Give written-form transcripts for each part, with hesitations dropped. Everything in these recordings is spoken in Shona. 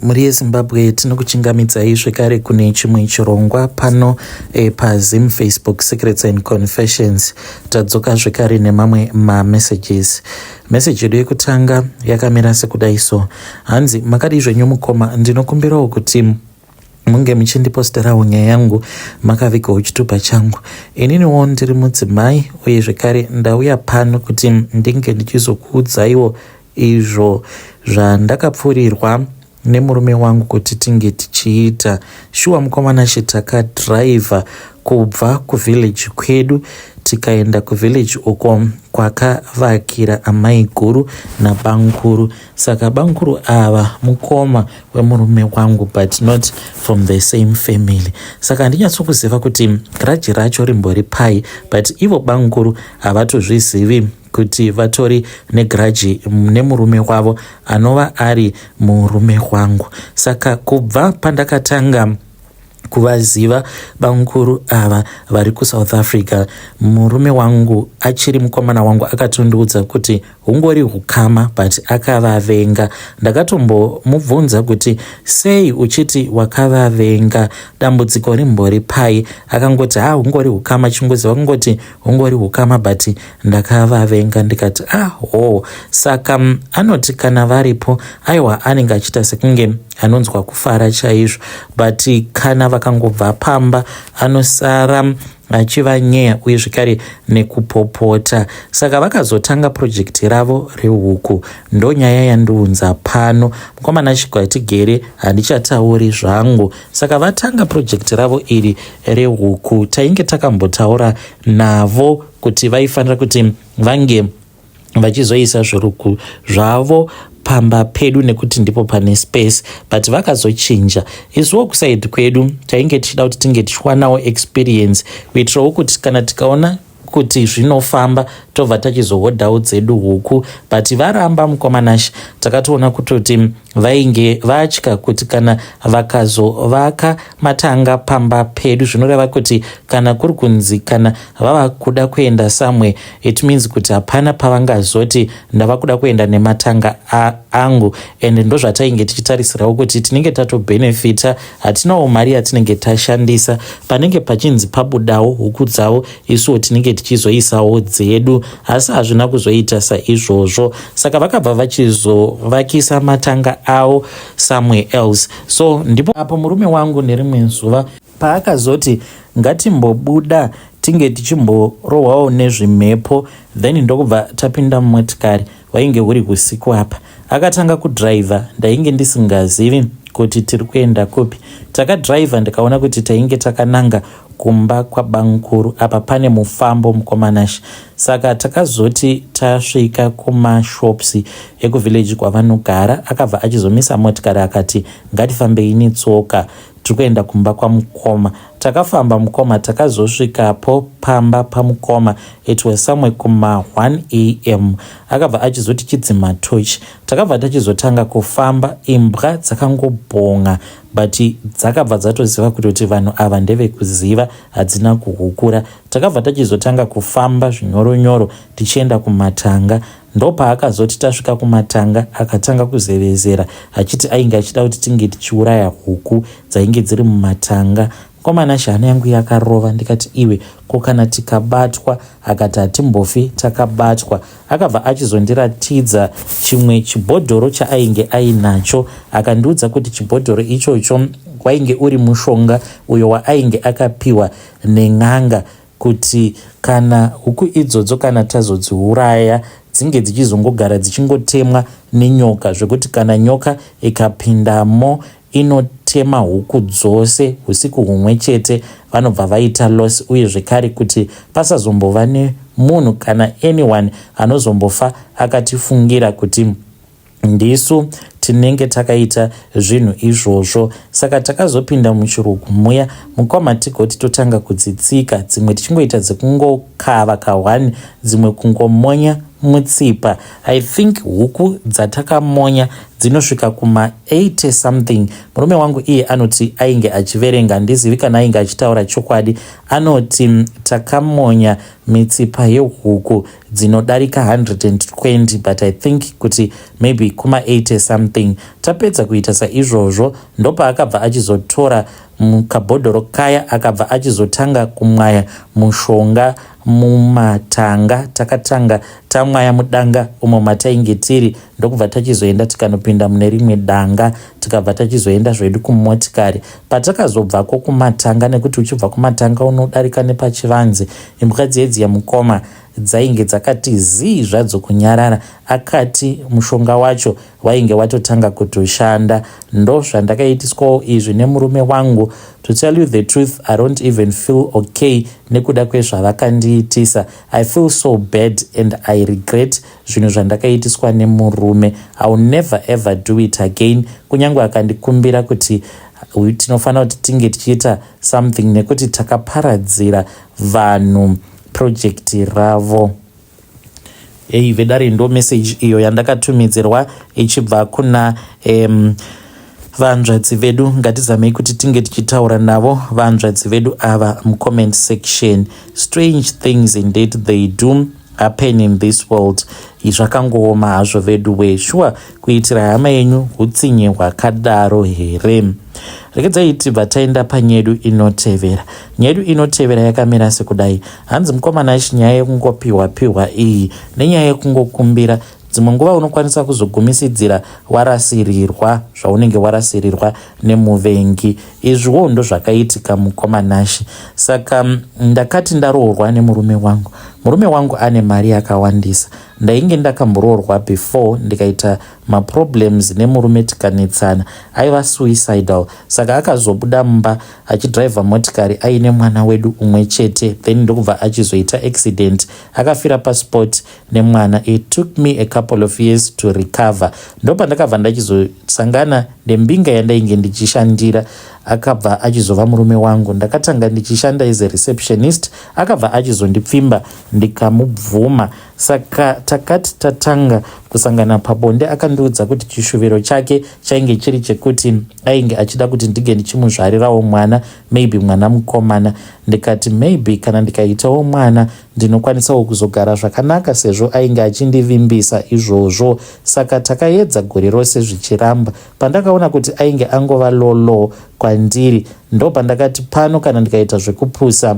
muri yeZimbabwe tinokuchingamidzai zvekare kune chimwe chirongwa pano paZim Facebook Secrets and Confessions. Tadzoka zvekare nemamwe mamessages. Message yedu yekutanga yakamira sekudai so. Hanzi makadi zvenyu mukoma, ndinokumbirawo kuti munge muchindiposterawo nyaya yangu makavikawo chitupa changu. Ininiwo ndiri mudzimai uye zvekare ndauya pano kuti ndinge ndichizokuudzaiwo izvo zvandakapfurirwa nemurume wangu kuti tinge tichiita. Shuwa mukomana takadhiraivha kubva kuvhileji kwedu tikaenda kuvhileji uko kwakavakira amai guru nabanguru. Saka banguru ava mukoma wemurume wangu but not from the same family. Saka handinyatsokuziva kuti garaji racho rimbori pai, but ivo banguru havatozvizivi kuti vatori negaraji nemurume wavo anova ari murume wangu. Saka kubva pandakatanga kuvaziva banguru ava vari kuSouth Africa, murume wangu achiri mukomana wangu akatondiudza kuti hungori hukama but akavavenga. Ndakatombomubvunza kuti sei uchiti wakavavenga, dambudziko rimbori pai? Akangoti hungori hukama, chingoziva kungoti hungori hukama but ndakavavenga. Ndikati saka anoti kana varipo aiwa anenge achiita sekunge anonzwa kufara chaizvo, but kana vakangobva pamba anosara achiva nyeya uye zvikare nekupopota. Saka vakazotanga projekti ravo rehuku. Ndo nyaya yandiunza pano. Mukomana chikwati gere handichatauri zvangu. Saka vatanga projekti ravo iri rehuku. Tainge takambotaura navo kuti vaifanira kuti vange vachizoisa zviruku zvavo pamba pedu nekuti ndipo pane space, but vakazochinja. Isuwo kusaidi kwedu tainge tichida kuti tinge tichiwanawo experience kuitirawo kuti kana tikaona kuti zvinofamba tobva tachizohodhawo dzedu huku, but varamba mukomanashi takatoona kutoti vainge vatya kuti kana vakazovaka matanga pamba pedu zvinoreva kuti kana kuri kunzi kana vava kuda kuenda somewhere it means kuti hapana pavangazoti ndava kuda kuenda nematanga angu. And ndo zvatainge tichitarisirawo kuti tinenge tatobhenefita, hatinawo mari yatinenge tashandisa. Panenge pachinzi pabudawo huku dzavo isuwo tinenge tichizoisawo dzedu, asi hazvina kuzoita saizvozvo. Saka vakabva vachizovakisa matanga avo somewhere else. So ndipo apo murume wangu nerimwe zuva paakazoti ngatimbobuda tinge tichimborohwawo nezvimhepo, then ndokubva tapinda mumotikari. Wainge huri usiku apa. Akatanga kudhiraivha, ndainge ndisingazivi kuti tiri kuenda kupi. Takadhiraivha ndikaona kuti tainge takananga kumba kwabanguru apa pane mufambo mukomanashi. Saka takazoti tasvika kumashops ekuvhileji kwavanogara, akabva achizomisa motikari akati ngatifambei netsoka tikuenda kumba kwamukoma. Takafamba mukoma, takazosvikapo pamba pamukoma it was somewhere kuma 1 AM. Akabva achizoti chidzima tochi. Takabva tachizotanga kufamba, imbwa dzakangobhonga but dzakabva dzatoziva kuti vanhu ava ndevekuziva, hadzina kuhukura. Takabva tachizotanga kufamba zvinyoronyoro tichienda kumatanga. Ndo paakazoti tasvika kumatanga akatanga kuzevezera achiti ainge achida kuti tinge tichiuraya huku dzainge dziri mumatanga. Mukomana shana yangu yakarova. Ndikati iwe ko kana tikabatwa? Akati hatimbofi takabatwa. Akabva achizondiratidza chimwe chibhodhoro chaainge ainacho, akandiudza kuti chibhodhoro ichocho wainge uri mushonga uyo waainge akapiwa nen'anga kuti kana huku idzodzo kana tazodziuraya dzinge dzichizongogara dzichingotemwa nenyoka, zvekuti kana nyoka ikapindamo inotema huku dzose usiku humwe chete, vanobva vaita loss. Uye zvekare kuti pasazombova nemunhu kana anyone anozombofa akatifungira kuti ndisu tinenge takaita zvinhu izvozvo. Saka takazopinda muchirugu muya, mukoma tigoti totanga kudzitsika, dzimwe tichingoita dzekungokava kahwani, dzimwe kungomonya mutsipa. I think huku dzatakamonya dzinosvika kuma 80 something. Murume wangu iye anoti ainge achiverenga, handizivi kana ainge achitaura chokwadi, anoti takamonya mitsipa yehuku dzinodarika 120, but I think kuti maybe kuma 80 something. Tapedza kuita saizvozvo ndopaakabva achizotora mukabhodhoro kaya akabva achizotanga kumwaya mushonga mumatanga. Takatanga tamwaya mudanga umo matainge tiri, ndokubva tachizoenda tikanopinda mune rimwe danga, tikabva tachizoenda zvedu kumotikari. Patakazobvako kumatanga, nekuti uchibva kumatanga unodarika nepachivanze, imbwa dzedzi yamukoma dzainge dzakati zii zvadzo kunyarara. Akati mushonga wacho wainge watotanga kutoshanda. Ndo zvandakaitiswawo izvi nemurume wangu. To tell you the truth, I don't even feel okay nekuda kwezvavakandiitisa. I feel so bad and I regret zvinhu zvandakaitiswa nemurume. I will never ever do it again. Kunyange akandikumbira kuti tinofanira kuti tinge tichiita something nekuti takaparadzira vanhu project ravo. Vedare ndo message iyo yandakatumidzirwa ichibva kuna vanzvadzi vedu. Ngatizamei kuti tinge tichitaura navo vanzvadzi vedu ava mucomment section. Strange things indeed they do happen in this world. Izvakangooma hazvo vedu we. Sure, kuitira hama yenyu hutsinye hwakadaro here. Rekedzai tibva taenda panyedu inotevera. Nyedu inotevera yakamira sekudai. Hanzi mukomana nyaya yekungopiwa iyi nenyaya yekungokumbira. Dzimwe nguva unokwanisa kuzogumisidzira warasirirwa zvaunenge warasirirwa nemuvengi. Izviwo ndo zvakaitika mukomanashi. Saka ndakati ndaroorwa nemurume wangu. Murume wangu ane mari yakawandisa. Ndainge ndakambororwa before ndikaita maproblems nemurume tikanetsana. Aiva suicidal. Saka akazobuda mumba achidriva motikari aine mwana wedu umwe chete. Then ndokubva achizoita accident. Akafira pasport nemwana. It took me a couple of years to recover. Ndopa ndakabva ndachizosangana nembinga yandainge ndichishandira. Akabva achizova murume wangu. Ndakatanga ndichishanda as a receptionist. Akabva achizondipfimba ndikamubvuma. Saka takati tatanga kusangana pabonde akandiudza kuti chishuviro chake chainge chiri chekuti ainge achida kuti ndige ndichimuzvarirawo mwana, maybe mwana mukomana. Ndikati maybe kana ndikaitawo mwana ndinokwanisawo kuzogara zvakanaka sezvo ainge achindivimbisa izvozvo. Saka takaedza gore rose zvichiramba. Pandakaona kuti ainge angova lolo kwandiri, ndo pandakati pano kana ndikaita zvekupusa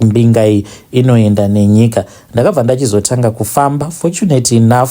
mbinga iyi inoenda nenyika. Ndakabva ndachizotanga kufamba. Fortunate enough,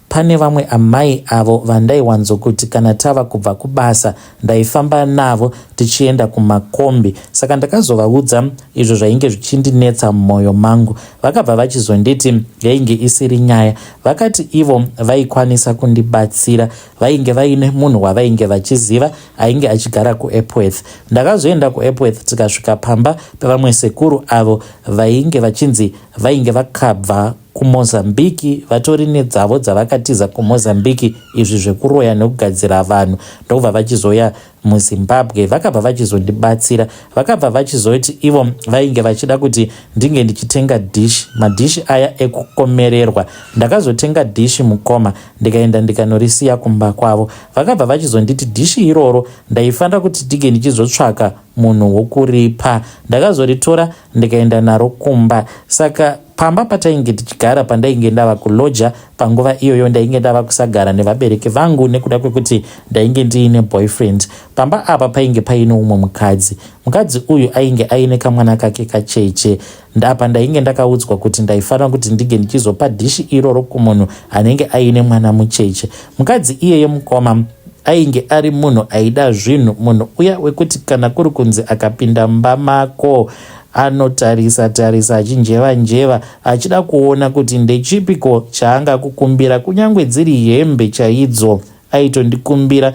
pane vamwe amai avo vandaiwanzokuti kana tava kubva kubasa ndaifamba navo tichienda kumakombi. Saka ndakazovaudza izvo zvainge zvichindinetsa mumwoyo mangu. Vakabva vachizonditi yainge isiri nyaya. Vakati ivo vaikwanisa kundibatsira. Vainge vaine munhu wavainge vachiziva ainge achigara kuEpworth. Ndakazoenda kuEpworth tikasvika pamba pevamwe sekuru avo vainge vachinzi vainge vakabva kuMozambiki, vatori nedzavo dzavakatiza kuMozambiki, izvi zvekuroya nekugadzira vanhu. Ndokubva vachizoya muZimbabwe. Vakabva vachizondibatsira. Vakabva vachizoti ivo vainge vachida kuti ndinge ndichitenga dish, madishi aya ekukomererwa. Ndakazotenga dishi mukoma ndikaenda ndikanorisiya kumba kwavo. Vakabva vachizonditi dishi iroro ndaifanira kuti ndige ndichizotsvaka munhu wokuripa. Ndakazoritora ndikaenda naro kumba. Saka pamba patainge tichigara pandainge ndava kuloja panguva iyoyo ndainge ndava kusagara nevabereki vangu nekuda kwekuti ndainge ndiine boyfriend. Pamba apa painge paine umwe mukadzi. Mukadzi uyu ainge aine kamwana kake kacheche. Ndapa ndainge ndakaudzwa kuti ndaifanira kuti ndige ndichizopa dishi iroro kumunhu anenge aine mwana mucheche. Mukadzi iyeye mukoma ainge ari munhu aida zvinhu, munhu uya wekuti kana kuri kunzi akapinda mumba mako anotarisa achinjeva achida kuona kuti ndechipiko chaanga kukumbira. Kunyange dziri hembe chaidzo aitondikumbira.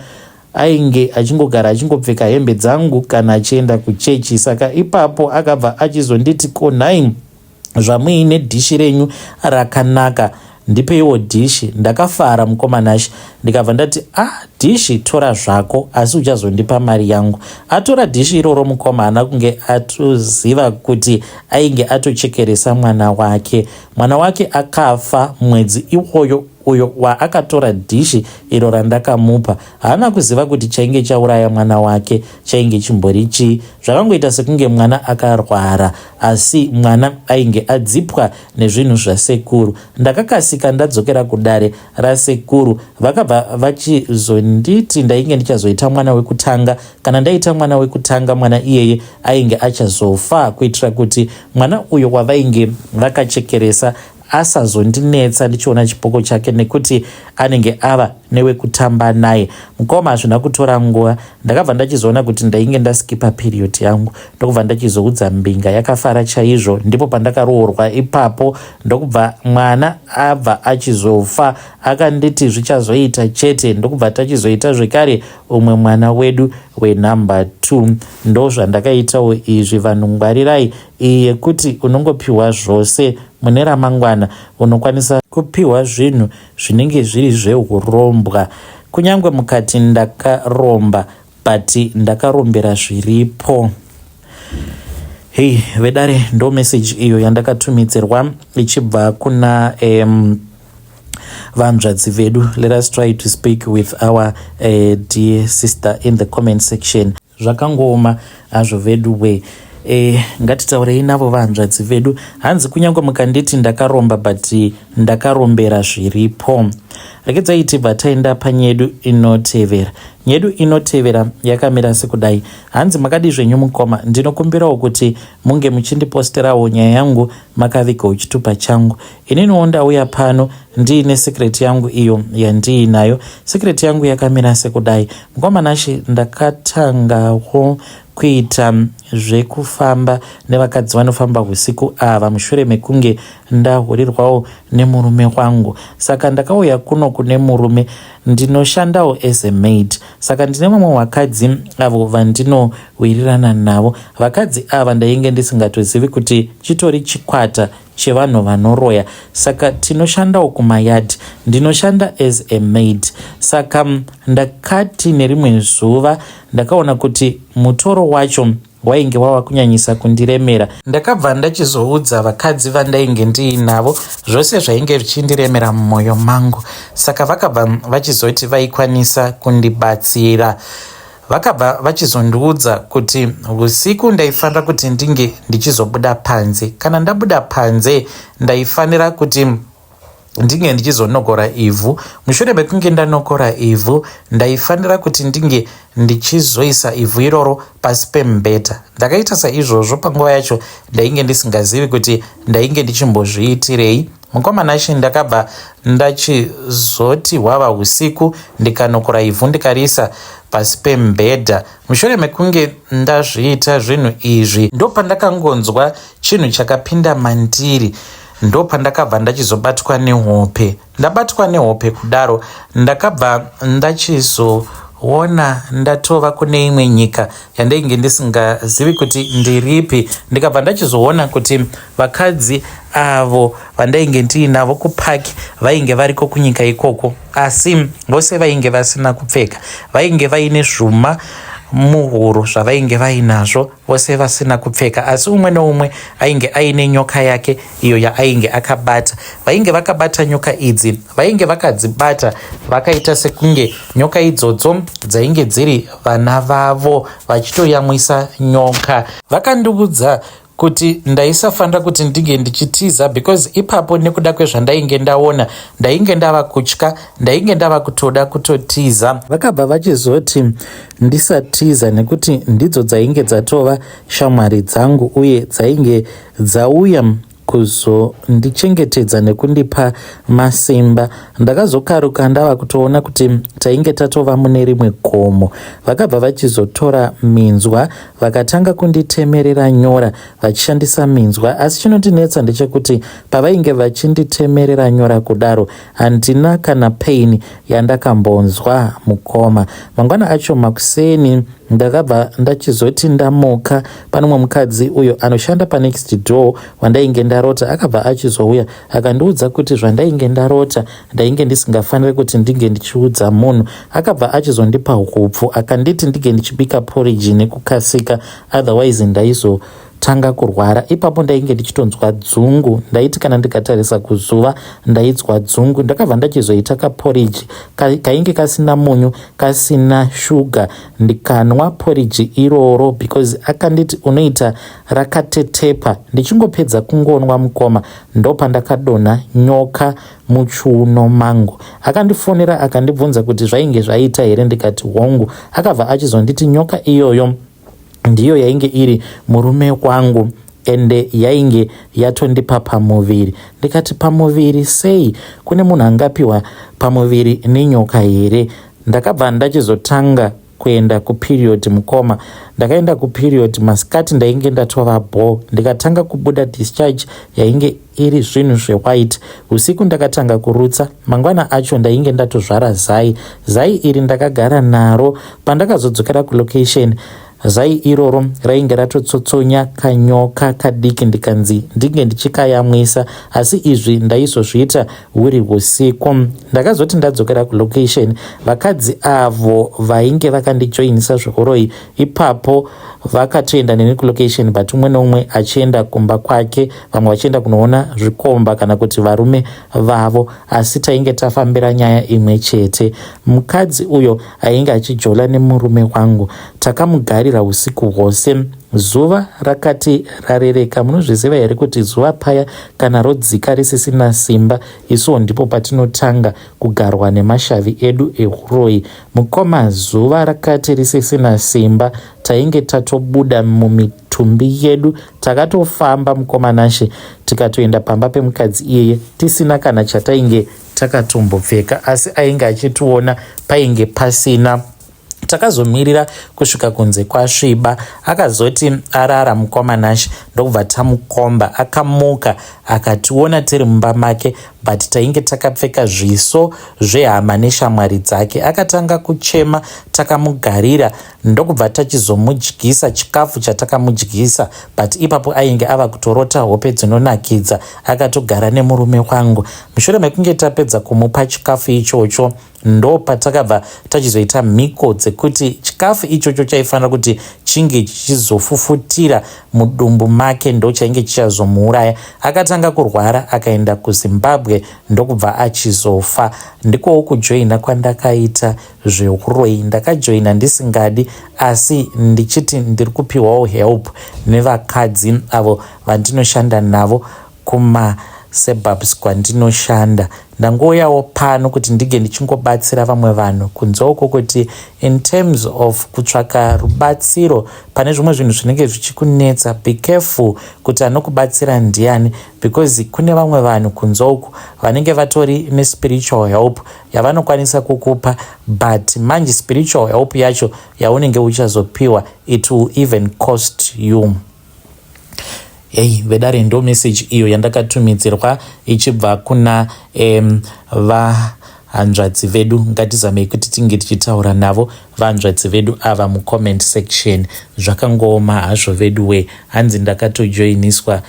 Ainge achingogara achingopfeka hembe dzangu kana achienda kuchechi. Saka ipapo akabva achizonditi konai zvamuine dishi renyu rakanaka, ndipeiwo dishi. Ndakafara mukomanashi. Ndikabva ndati dhishi tora zvako asi uchazondipa mari yangu. Atora dhishi iroro mukoma haana kunge atoziva kuti ainge atochekeresa mwana wake. Mwana wake akafa mwedzi iwoyo uyo waakatora dhishi iro randakamupa. Haana kuziva kuti chainge chauraya mwana wake chainge chimbori chii. Zvakangoita sekunge mwana akarwara asi mwana ainge adzipwa nezvinhu zvasekuru. Ndakakasika ndadzokera kudare rasekuru. Vakabva vachizonditi ndainge ndichazoita mwana wekutanga. Kana ndaita mwana wekutanga mwana iyeye ainge achazofa kuitira kuti mwana uyo wavainge vakachekeresa asazondinetsa ndichiona chipoko chake nekuti anenge ava newekutamba naye. Mukoma hazvina kutora nguva. Ndakabva ndachizoona kuti ndainge ndaskipa period yangu. Ndokubva ndachizoudza mbinga yakafara chaizvo. Ndipo pandakaroorwa ipapo ndokubva mwana abva achizofa. Akanditi zvichazoita chete. Ndokubva tachizoita zvekare umwe mwana wedu wenumber 2. Ndozvandakaitawo izvi. Vanhu ngwarirai yekuti unongopiwa zvose mune ramangwana unokwanisa kupiwa zvinhu zvinenge zviri zveurombwa. Kunyange mukati ndakaromba but ndakarombera zviripo. Hey vedare, ndo message iyo yandakatumidzirwa ichibva kuna vanzvadzi vedu. Let us try to speak with our dear sister in the comment section. Zvakangooma azvo vedu we. Ngatitaurei navo vanzvadzi vedu. Hanzi kunyange mukanditi ndakaromba but ndakarombera zviripo. Rekedzai tibva taenda panyedu inotevera. Nyedu inotevera yakamira sekudai. Hanzi makadi zvenyu mukoma, ndinokumbirawo kuti munge muchindiposterawo nyaya yangu makaviga uchitupa changu. Ininiwo ndauya pano ndiine secret yangu iyo yandiinayo. Secret yangu yakamira sekudai. Mukoma nashi ndakatangawo kuita zvekufamba nevakadzi vanofamba usiku ava mushure mekunge ndahurirwawo nemurume wangu. Saka ndakauya kuno kune murume. Ndinoshandawo as a maid. Saka ndine vamwe vakadzi avo vandinowirirana navo. Vakadzi ava ndainge ndisingatozivi kuti chitori chikwata chevanhu vanoroya. Saka tinoshandawo kumayadhi. Ndinoshanda as a maid. Saka ndakati nerimwe zuva ndakaona kuti mutoro wacho wainge wava kunyanyisa kundiremera. Ndakabva ndachizoudza vakadzi vandainge ndiinavo zvose zvainge zvichindiremera mumwoyo mangu. Saka vakabva vachizoti vaikwanisa kundibatsira. Vakabva vachizondiudza kuti usiku ndaifanira kuti ndinge ndichizobuda panze. Kana ndabuda panze ndaifanira kuti ndinge ndichizonogora ivhu. Mushure mekunge ndanogora ivhu ndaifanira kuti ndinge ndichizoisa ivhu iroro pasi pemubhedha. Ndakaita saizvozvo panguva yacho ndainge ndisingazivi kuti ndainge ndichimbozviitirei. Mukoma nashi ndakabva ndachizoti hwava usiku ndikanokora ivhu ndikariisa pasi pemubhedha. Mushure mekunge ndazviita zvinhu izvi ndopandakangonzwa chinhu chakapinda mandiri. Ndo pandakabva ndachizobatwa nehope. Ndabatwa nehope kudaro ndakabva ndachizoona ndatova kune imwe nyika yandainge ndisingazivi kuti ndiripi. Ndikabva ndachizoona kuti vakadzi avo vandainge ndiinavo kupaki vainge variko kunyika ikoko, asi vose vainge vasina kupfeka. Vainge vaine zvuma muhuro zvavainge vainazvo, vose vasina kupfeka, asi umwe neumwe ainge aine nyoka yake iyo yaainge akabata. Vainge vakabata nyoka idzi, vainge vakadzibata vakaita sekunge nyoka idzodzo dzainge dziri vana vavo vachitoyamwisa nyoka. Vakandiudza kuti ndaisafanira kuti ndinge ndichitiza because ipapo nekuda kwezvandainge ndaona ndainge ndava kutya, ndainge ndava kutoda kutotiza. Vakabva vachizoti ndisatiza nekuti ndidzo dzainge dzatova shamwari dzangu uye dzainge dzauya kuzondichengetedza nekundipa masimba. Ndakazokaruka ndava kutoona kuti tainge tatova mune rimwe gomo. Vakabva vachizotora minzwa vakatanga kunditemerera nyora vachishandisa minzwa. Asi chinondinetsa ndechekuti pavainge vachinditemerera nyora kudaro handina kana pain yandakambonzwa mukoma. Mangwana acho makuseni ndakabva ndachizoti ndamuka pane mumwe mukadzi uyo anoshanda panext door wandainge ndarota. Akabva achizouya akandiudza kuti zvandainge ndarota ndainge ndisingafaniri kuti ndinge ndichiudza munhu. Akabva achizondipa hupfu akanditi ndige ndichibika porridge nekukasika, otherwise ndaizotanga kurwara. Ipapo ndainge ndichitonzwa dzungu, ndaiti kana ndikatarisa kuzuva ndainzwa dzungu. Ndakabva ndachizoita kaporridge kainge kasina munyu kasina shuga, ndikanwa porridge iroro because akanditi unoita rakatetepa. Ndichingopedza kungonwa mukoma ndopandakadonha nyoka muchiuno mangu. Akandifonera akandibvunza kuti zvainge zvaita here, ndikati hongu. Akabva achizonditi nyoka iyoyo ndiyo yainge iri murume wangu ende yainge yatondipa pamuviri. Ndikati pamuviri sei? Kune munhu angapiwa pamuviri nenyoka here? Ndakabva ndachizotanga kuenda kuperiod mukoma. Ndakaenda kuperiod masikati ndainge ndatova ball, ndikatanga kubuda discharge yainge iri zvinhu zvewhite. Usiku ndakatanga kurutsa, mangwana acho ndainge ndatozvara zai iri ndakagara naro. Pandakazodzokera kulocation, zai iroro rainge ratotsotsonya kanyoka kadiki, ndikanzi ndinge ndichikayamwisa, asi izvi ndaizozviita huri usiku. Ndakazoti ndadzokera kulocation, vakadzi avo vainge vakandijoinisa zvikoroi ipapo vakatoenda neni kulocation, but umwe neumwe achienda kumba kwake, vamwe vachienda kunoona zvikomba kana kuti varume vavo, asi tainge tafambira nyaya imwe chete. Mukadzi uyo ainge achijola nemurume wangu, takamugarira usiku hwose. Zuva rakati rarereka. Munozviziva here kuti zuva paya kana rodzika risisina simba, isuwo ndipo patinotanga kugarwa nemashavi edu ehuroi. Mukoma zuva rakati risisina simba, tainge tatobuda mumitumbi yedu, takatofamba mukoma nashe tikatoenda pamba pemukadzi iyeye tisina kana chatainge takatombopfeka, asi ainge achitiona painge pasina. Takazomirira kusvika kunze kwasviba. Akazoti arara mukoma nashe, ndokubva tamukomba. Akamuka akationa tiri mumba make, but tainge takapfeka zviso zvehama neshamwari dzake. Akatanga kuchema, takamugarira, ndokubva tachizomudyisa chikafu chatakamudyisa, but ipapo ainge ava kutorota hope dzinonakidza. Akatogara nemurume wangu. Mushure mekunge tapedza kumupa chikafu ichocho, ndo patakabva tachizoita mhiko dzekuti chikafu ichocho chaifanira kuti chinge chichizofufutira mudumbu make, ndo chainge chichazomuuraya. Akatanga kurwara akaenda kuZimbabwe, ndokubva achizofa. Ndikowo kujoina kwandakaita zveuroi. Ndakajoina ndisingadi, asi ndichiti ndiri kupiwawo help nevakadzi avo vandinoshanda navo kuma-suburbs kwandinoshanda. Ndangoyawo pano kuti ndige ndichingobatsira vamwe vanhu kunze uko kuti in terms of kutsvaka rubatsiro pane zvimwe zvinhu zvinenge zvichikunetsa, be careful kuti anokubatsira ndiani, because kune vamwe vanhu kunze uko vanenge vatori nespiritual help yavanokwanisa kukupa, but manje spiritual help yacho yaunenge uchazopiwa it will even cost you. Hey, vedare ndo message iyo yandakatumidzirwa ichibva kuna vahanzvadzi vedu. Ngatizamei kuti tinge tichitaura navo vahanzvadzi vedu ava mucomment section. Zvakangooma hazvo vedu we, hanzi ndakatojoiniswa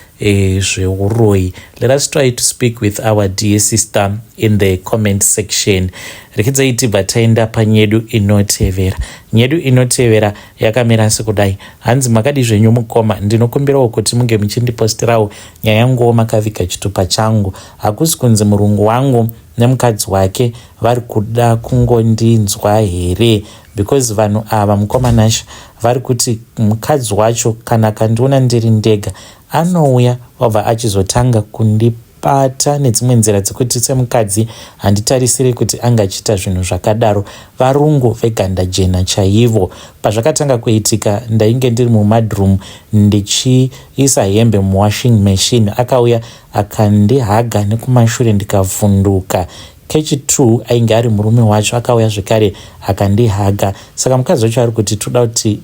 zveuroi. Let us try to speak with our dear sister in the comment section. Rekidzai tibva taenda panyedu inotevera. Nyedu inotevera yakamira sekudai. Hanzi makadi zvenyu mukoma, ndinokumbirawo kuti munge muchindipostirawo nyaya yangu makaviga chitupa changu. Hakusi kunzi murungu wangu nemukadzi wake vari kuda kungondinzwa here, because vanhu ava mukoma nashe vari kuti mukadzi wacho kana akandiona ndiri ndega anouya wabva achizotanga kundibata nedzimwe nzira dzekuti semukadzi handitarisiri kuti angachiita zvinhu zvakadaro. Varungu veganda jena chaivo. Pazvakatanga kuitika ndainge ndiri mumadroom ndichiisa hembe muwashing machine, akauya akandihaga nekumashure ndikavhunduka. Kechi 2 ainge ari murume wacho akauya zvekare akandihaga. Saka mukadzi wacho ari kuti toda kuti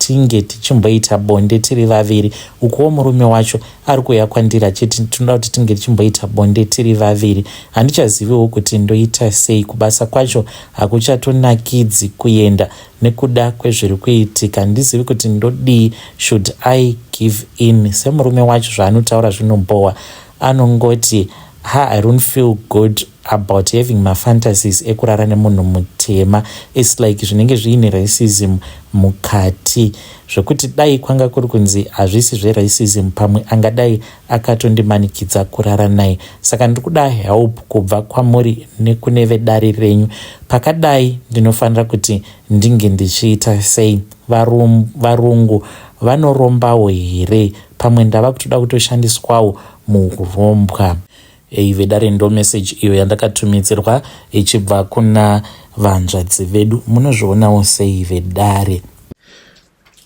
tinge tichimboita bonde tiri vaviri, ukuwo murume wacho ari kuuya kwandiri achiti tinoda kuti tinge tichimboita bonde tiri vaviri. Handichaziviwo kuti ndoita sei, kubasa kwacho hakuchatonakidzi kuenda nekuda kwezviri kuitika. Handizivi kuti ndodii, should I give in? Semurume wacho zvaanotaura zvinombowa, anongoti I don't feel good about having my fantasies ekurara nemunhu mutema. It's like zvinenge zviine racism mukati, zvokuti dai kwanga kuri kunzi hazvisi zveracism, pamwe angadai akatondimanikidza kurara naye. Saka ndiri kuda help kubva kwamuri nekune vedare renyu. Pakadai ndinofanira kuti ndinge ndichiita sei? Varungu vanorombawo here? Pamwe ndava kutoda kutoshandiswawo mukurombwa. Vedare ndo message iyo yandakatumidzirwa ichibva kuna vanzvadzi vedu. Munozvionawo sei vedare?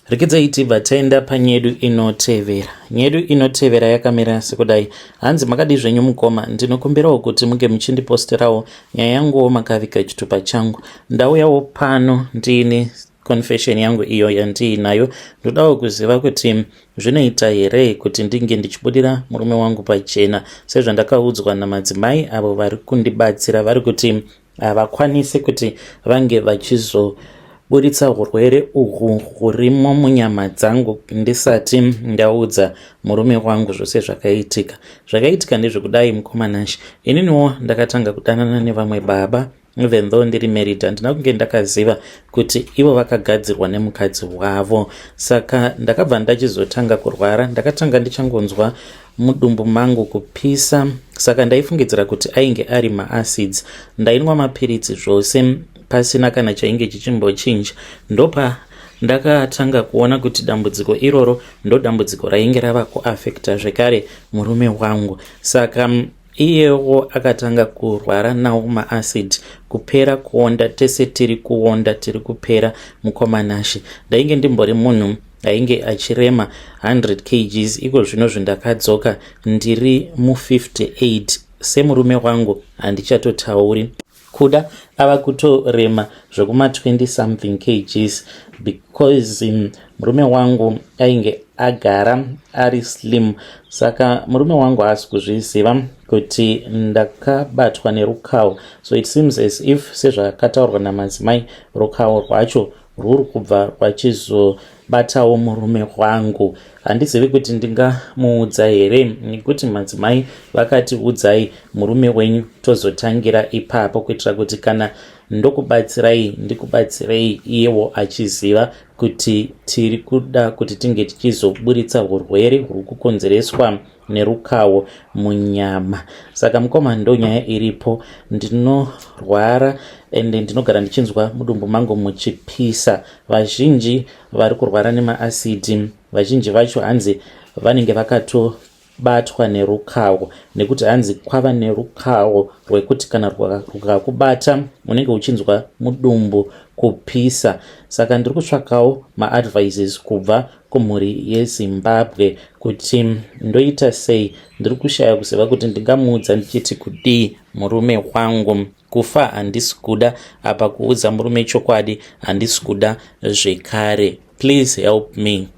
Rekedza tibva taenda panyedu inotevera. Nyedu inotevera yakamira sekudai. Hanzi makadi zvenyu mukoma, ndinokumbirawo kuti munge muchindiposterawo nyaya yanguwo makavika chitupa changu. Ndauyawo pano ndine confession yangu iyo yandiinayo. Ndodawo kuziva kuti zvinoita here kuti ndinge ndichibudira murume wangu pachena, sezvandakaudzwa namadzimai avo vari kundibatsira, vari kuti havakwanisi kuti vange vachizoburitsa urwere uhwu hurimo munyama dzangu ndisati ndaudza murume wangu zvose zvakaitika. Zvakaitika ndezvekudai mukomanashi. Ininiwo ndakatanga kudanana nevamwe baba, even though ndiri married, handina kunge ndakaziva kuti ivo vakagadzirwa nemukadzi wavo. Saka ndakabva ndachizotanga kurwara, ndakatanga ndichangonzwa mudumbu mangu kupisa, saka ndaifungidzira kuti ainge ari maacids. Ndainwa mapiritsi zvose pasina kana chainge chichimbochinja. Ndopa ndakatanga kuona kuti dambudziko iroro ndo dambudziko rainge rava kuafekta zvekare murume wangu. Saka iyewo akatanga kurwara nawo maacid, kupera kuonda, tese tiri kuonda tiri kupera mukomanashi. Ndainge ndimbori munhu ainge achirema 100 kgs, iko zvino zvindakadzoka ndiri mu58. Semurume wangu handichatotauri, kuda ava kutorema zvekuma 20 something kgs, because murume wangu ainge agara ari slim. Saka murume wangu haasi kuzviziva kuti ndakabatwa nerukawo. So it seems as if sezvakataurwa namadzimai, rukawo rwacho rwuri kubva rwachizobatawo murume wangu. Handizivi kuti ndingamuudza here, nekuti madzimai vakati udzai murume wenyu tozotangira ipapo, kuitira kuti kana ndokubatsirai ndikubatsirei iyewo achiziva kuti tiri kuda kuti tinge tichizoburitsa urwere huri kukonzereswa nerukawo munyama. Saka mukoma ndo nyaya iripo. Ndinorwara ende ndinogara ndichinzwa mudumbu mangu muchipisa. Vazhinji vari kurwara nemaacid, vazhinji vacho hanzi vanenge vakatobatwa nerukawo, nekuti hanzi kwava nerukawo rwekuti kana rukakubata unenge uchinzwa mudumbu kupisa. Saka ndiri kutsvakawo maadvices kubva kumhuri yeZimbabwe kuti ndoita sei. Ndiri kushaya kuziva kuti ndingamuudza ndichiti kudii murume wangu. Kufa handisi kuda, apa kuudza murume chokwadi handisi kuda zvekare. Please help me.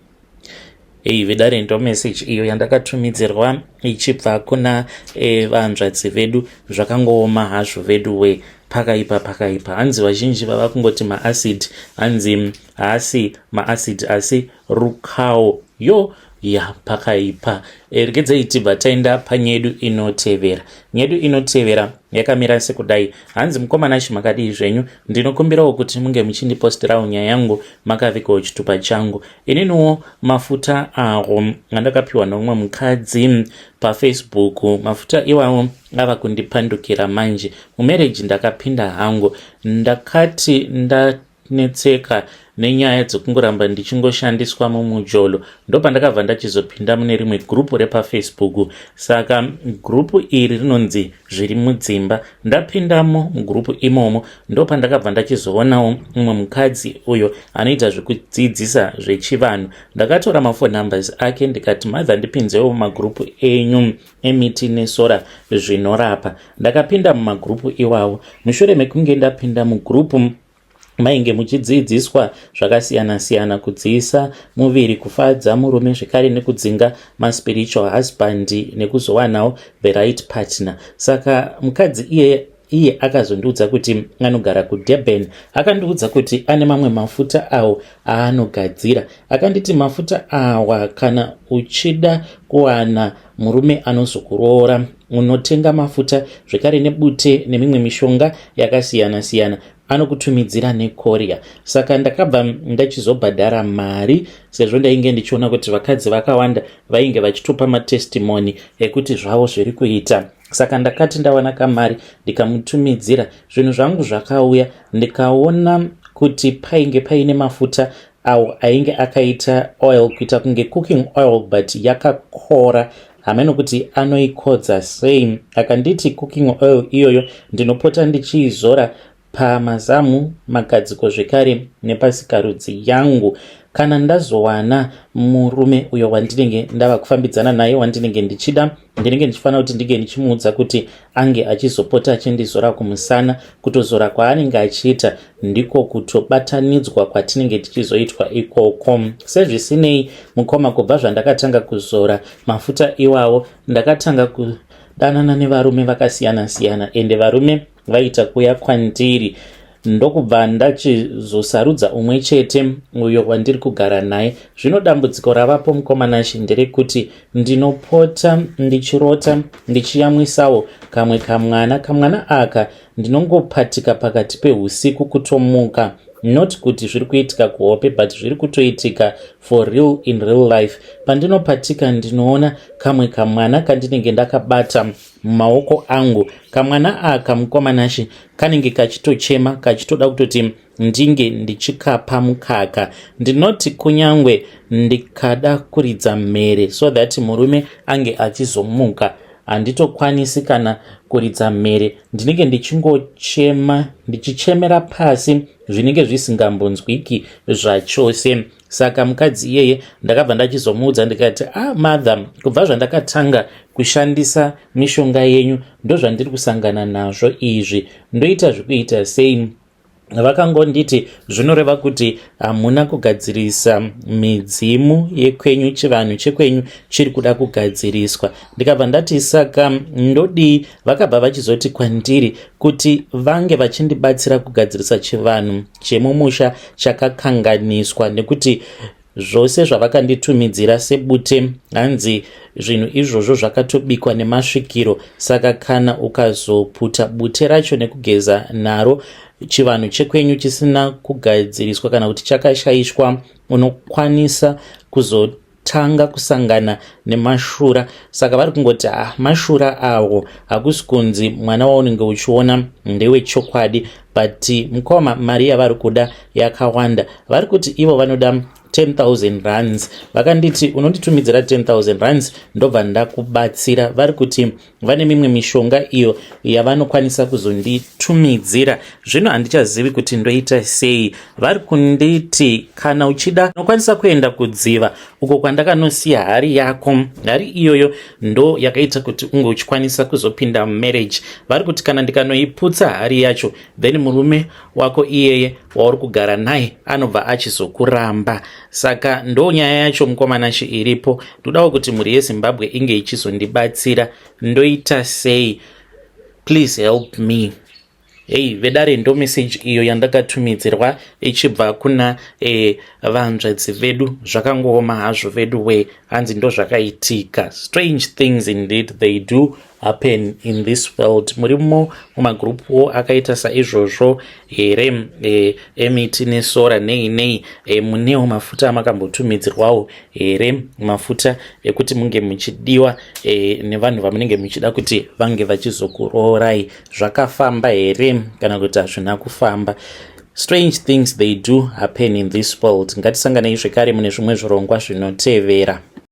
Vedare ndo message iyo yandakatumidzirwa ichibva kuna vanzvadzi vedu. Zvakangooma hazvo vedu we, pakaipa. Hanzi vazhinji vava kungoti maacid, hanzi haasi maacid asi rukawo. Ya pakaipa. Regedzai tibva taenda panyedu inotevera. Nyedu inotevera yakamira sekudai. Hanzi mukomanashi makadii zvenyu? Ndinokumbirawo kuti munge muchindiposterawo nyaya yangu makavikawo chitupa changu. Ininiwo mafuta aho andakapiwa nomumwe mukadzi paFacebook. Mafuta iwawo ava kundipandukira manje. Mumarriage ndakapinda hangu, ndakati ndanetseka nenyaya dzekungoramba ndichingoshandiswa mumujolo. Ndopa ndakabva ndachizopinda mune rimwe grupu repaFacebook. Saka grupu iri rinonzi zviri mudzimba. Ndapindamo mugrupu imomo, ndopa ndakabva ndachizoonawo mumwe mukadzi uyo anoita zvekudzidzisa zvechivanhu. Ndakatora mafoni numbers ake ndikati madza ndipinzewo mumagrupu enyu emiti nesora zvinorapa. Ndakapinda mumagrupu iwawo. Mushure mekunge ndapinda mugrupu mainge muchidzidziswa zvakasiyana-siyana, kudziisa muviri, kufadza murume, zvekare nekudzinga maspiritual husband nekuzowanawo the right partner. Saka mukadzi iye akazondiudza kuti anogara kuDurban. Akandiudza kuti ane mamwe mafuta awo aanogadzira. Akanditi mafuta awa kana uchida kuwana murume anozokuroora unotenga mafuta zvekare nebute nemimwe mishonga yakasiyana-siyana, anokutumidzira nekorea. Saka ndakabva ndachizobhadhara mari sezvo ndainge ndichiona kuti vakadzi vakawanda vainge vachitopa matestimony ekuti zvavo zviri kuita. Saka ndakati ndawana kamari ndikamutumidzira. Zvinhu zvangu zvakauya, ndikaona kuti painge paine mafuta awo ainge akaita oil, kuita kunge cooking oil but yakakora. Hameno kuti anoikodza sei. Akanditi cooking oil iyoyo ndinopota ndichiizora pamazamu, magadziko zvekare nepasikarudzi yangu. Kana ndazowana murume uyo wandinenge ndava kufambidzana naye, wandinenge ndichida, ndinenge ndichifanira kuti ndige ndichimuudza kuti ange achizopota achindizora kumusana. Kutozora kwaanenge achiita ndiko kutobatanidzwa kwatinenge tichizoitwa ikoko. Sezvisinei, mukoma, kubva zvandakatanga kuzora mafuta iwawo, ndakatanga kudanana nevarume vakasiyana-siyana, ende varume vaita kuya kwandiri. Ndokubva ndachizosarudza umwe chete uyo wandiri kugara naye. Zvino dambudziko ravapo mukomanashi nderekuti ndinopota ndichirota ndichiyamwisawo kamwe kamwana aka ndinongopatika pakati pehusiku kutomuka. Not kuti zviri kuitika kuhope, but zviri kutoitika for real in real life. Pandinopatika ndinoona kamwe kamwana kandinenge ndakabata mumaoko angu. Kamwana aka mukomanashi kanenge kachitochema, kachitoda kutoti ndinge ndichikapa mukaka. Ndinoti kunyangwe ndikada kuridza mhere so that murume ange achizomuka, handitokwanisi kana kuridza mhere. Ndinenge ndichingochema, ndichichemera pasi zvinenge zvisingambonzwiki zvachose. Saka mukadzi iyeye ndakabva ndachizomuudza ndikati, mother, kubva zvandakatanga kushandisa mishonga yenyu ndozvandiri kusangana nazvo izvi, ndoita zvikuita sei? Vakangonditi zvinoreva kuti hamuna kugadzirisa midzimu yekwenyu, chivanhu chekwenyu chiri kuda kugadziriswa. Ndikabva ndati saka ndodii? Vakabva vachizoti kwandiri kuti vange vachindibatsira kugadzirisa chivanhu chemumusha chakakanganiswa, nekuti zvose zvavakanditumidzira sebute, hanzi zvinhu izvozvo zvakatobikwa nemasvikiro. Saka kana ukazoputa bute racho nekugeza naro chivanhu chekwenyu chisina kugadziriswa kana kuti chakashaishwa, unokwanisa kuzotanga kusangana nemashura. Saka vari kungoti mashura awo hakusi kunzi mwana waunenge uchiona ndewe chokwadi, but mukoma, mari yavari kuda yakawanda. Vari kuti ivo vanoda 10,000 rands. Vakanditi unonditumidzira 10,000 rands ndobva ndakubatsira. Vari kuti vane mimwe mishonga iyo yavanokwanisa kuzonditumidzira. Zvino handichazivi kuti ndoita sei. Vari kunditi kana uchida unokwanisa kuenda kudziva uko kwandakanosiya hari yako. Hari iyoyo ndo yakaita kuti unge uchikwanisa kuzopinda marriage. Vari kuti kana ndikanoiputsa hari yacho, then murume wako iyeye wauri kugara naye anobva achizokuramba. Saka ndo nyaya yacho mukomanashi iripo. Ndodawo kuti mhuri yeZimbabwe inge ichizondibatsira. Ndoita sei? Please help me. Vedare ndo message iyo yandakatumidzirwa ichibva kuna vanzvadzi vedu. Zvakangooma hazvo vedu we, hanzi ndo zvakaitika. Strange things indeed they do happen in this world. Murimo mumagrupuwo akaita saizvozvo here, emiti nesora nei munewo mafuta amakambotumidzirwawo here, mafuta ekuti munge muchidiwa nevanhu vamunenge muchida kuti vange vachizokuroorai. Zvakafamba here kana kuti hazvina kufamba? Strange things they do happen in this world. Ngatisanganei zvekare mune zvimwe zvirongwa zvinotevera.